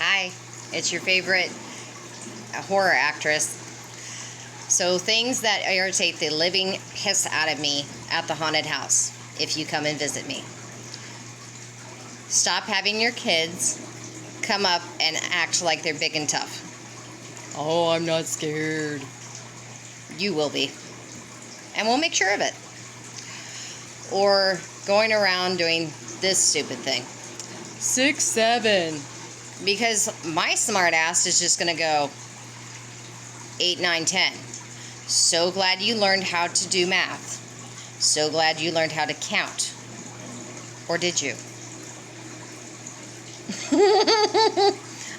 Hi, it's your favorite horror actress. So, things that irritate the living piss out of me at the haunted house if you come and visit me. Stop having your kids come up and act like they're big and tough. Oh, I'm not scared. You will be. And we'll make sure of it. Or going around doing this stupid thing. 6, 7. Because my smart ass is just going to go 8, 9, 10. So glad you learned how to do math. So glad you learned how to count. Or did you?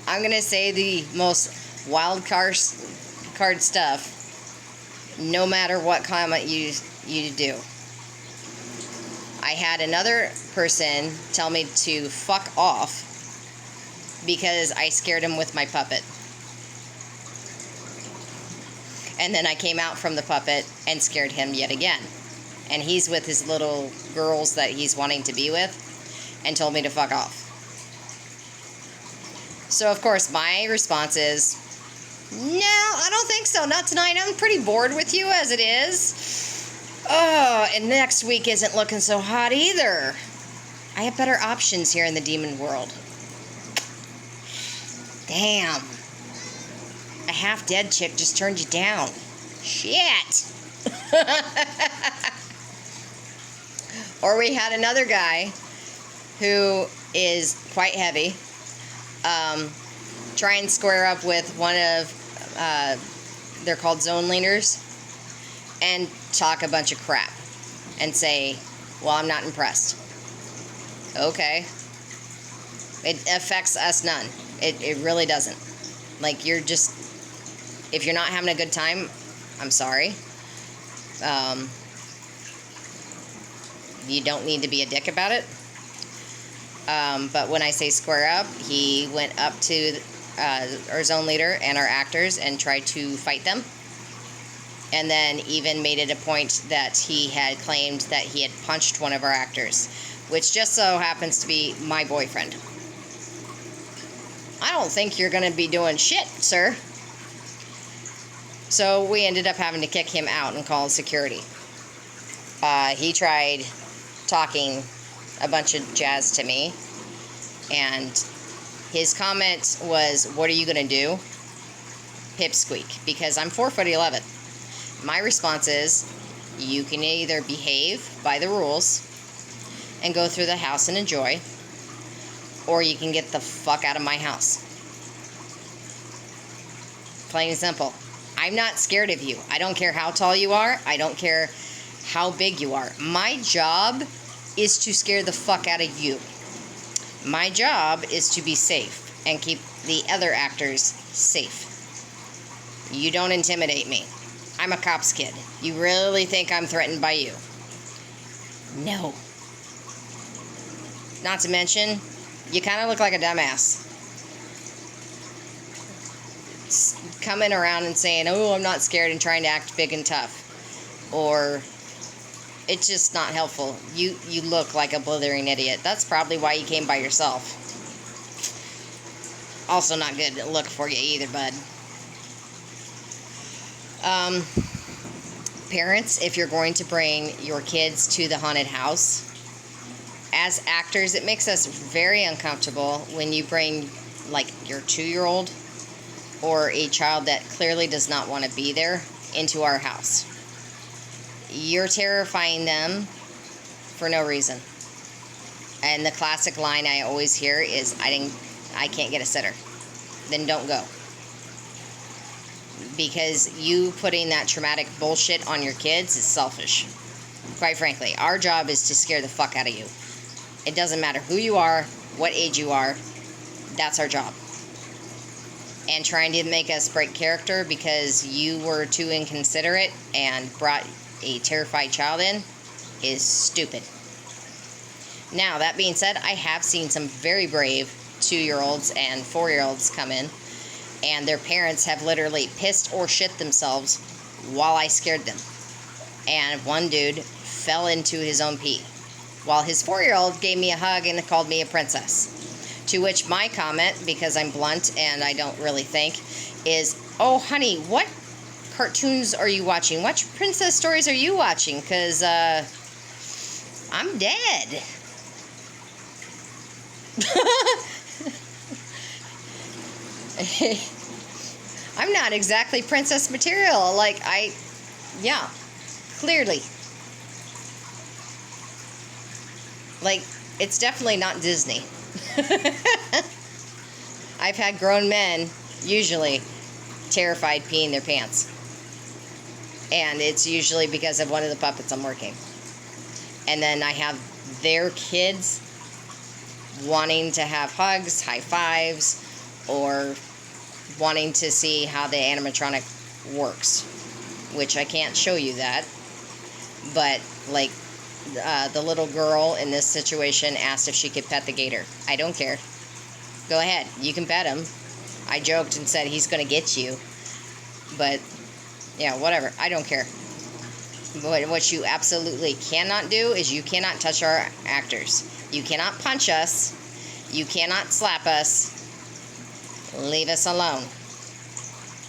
I'm going to say the most wild card stuff, no matter what comment you do. I had another person tell me to fuck off because I scared him with my puppet. And then I came out from the puppet and scared him yet again. And he's with his little girls that he's wanting to be with and told me to fuck off. So, of course, my response is, no, I don't think so. Not tonight. I'm pretty bored with you as it is. Oh, and next week isn't looking so hot either. I have better options here in the demon world. Damn. A half-dead chick just turned you down. Shit. Or we had another guy who is quite heavy. Try and square up with one of, they're called zone leaders, and talk a bunch of crap and say, well, I'm not impressed. Okay. It affects us none. It really doesn't. Like, you're just, if you're not having a good time, I'm sorry. You don't need to be a dick about it. But when I say square up, he went up to our zone leader and our actors and tried to fight them. And then even made it a point that he had claimed that he had punched one of our actors, which just so happens to be my boyfriend. I don't think you're going to be doing shit, sir. So we ended up having to kick him out and call security. He tried talking a bunch of jazz to me, and his comment was, what are you going to do? Pipsqueak, because I'm 4'11". My response is, you can either behave by the rules and go through the house and enjoy, or you can get the fuck out of my house. Plain and simple. I'm not scared of you. I don't care how tall you are. I don't care how big you are. My job is to scare the fuck out of you. My job is to be safe and keep the other actors safe. You don't intimidate me. I'm a cop's kid. You really think I'm threatened by you? No. Not to mention, you kind of look like a dumbass. Coming around and saying, oh, I'm not scared, and trying to act big and tough. Or, it's just not helpful. You look like a blithering idiot. That's probably why you came by yourself. Also not good look for you either, bud. Parents, if you're going to bring your kids to the haunted house, as actors, it makes us very uncomfortable when you bring, like, your 2-year-old or a child that clearly does not want to be there into our house. You're terrifying them for no reason. And the classic line I always hear is, I can't get a sitter. Then don't go. Because you putting that traumatic bullshit on your kids is selfish. Quite frankly, our job is to scare the fuck out of you. It doesn't matter who you are, what age you are, that's our job. And trying to make us break character because you were too inconsiderate and brought a terrified child in is stupid. Now, that being said, I have seen some very brave 2-year-olds and 4-year-olds come in, and their parents have literally pissed or shit themselves while I scared them. And one dude fell into his own pee, while his 4-year-old gave me a hug and called me a princess. To which my comment, because I'm blunt and I don't really think, is, oh, honey, what cartoons are you watching? What princess stories are you watching? Because I'm dead. I'm not exactly princess material. Like, yeah, clearly. Like, it's definitely not Disney. I've had grown men, usually, terrified peeing their pants. And it's usually because of one of the puppets I'm working. And then I have their kids wanting to have hugs, high fives, or wanting to see how the animatronic works. Which I can't show you that. But, like, the little girl in this situation asked if she could pet the gator. I don't care. Go ahead. You can pet him. I joked and said he's going to get you. But, yeah, whatever. I don't care. But what you absolutely cannot do is you cannot touch our actors. You cannot punch us. You cannot slap us. Leave us alone.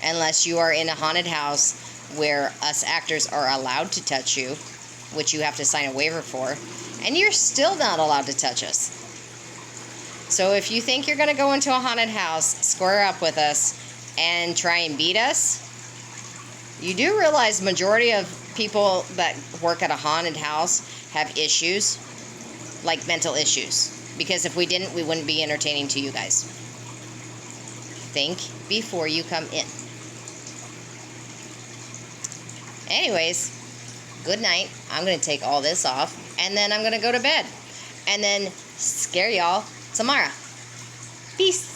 Unless you are in a haunted house where us actors are allowed to touch you, which you have to sign a waiver for, and you're still not allowed to touch us. So if you think you're going to go into a haunted house, square up with us, and try and beat us, you do realize the majority of people that work at a haunted house have issues, like mental issues. Because if we didn't, we wouldn't be entertaining to you guys. Think before you come in. Anyways, good night. I'm going to take all this off, and then I'm going to go to bed. And then scare y'all tomorrow. Peace.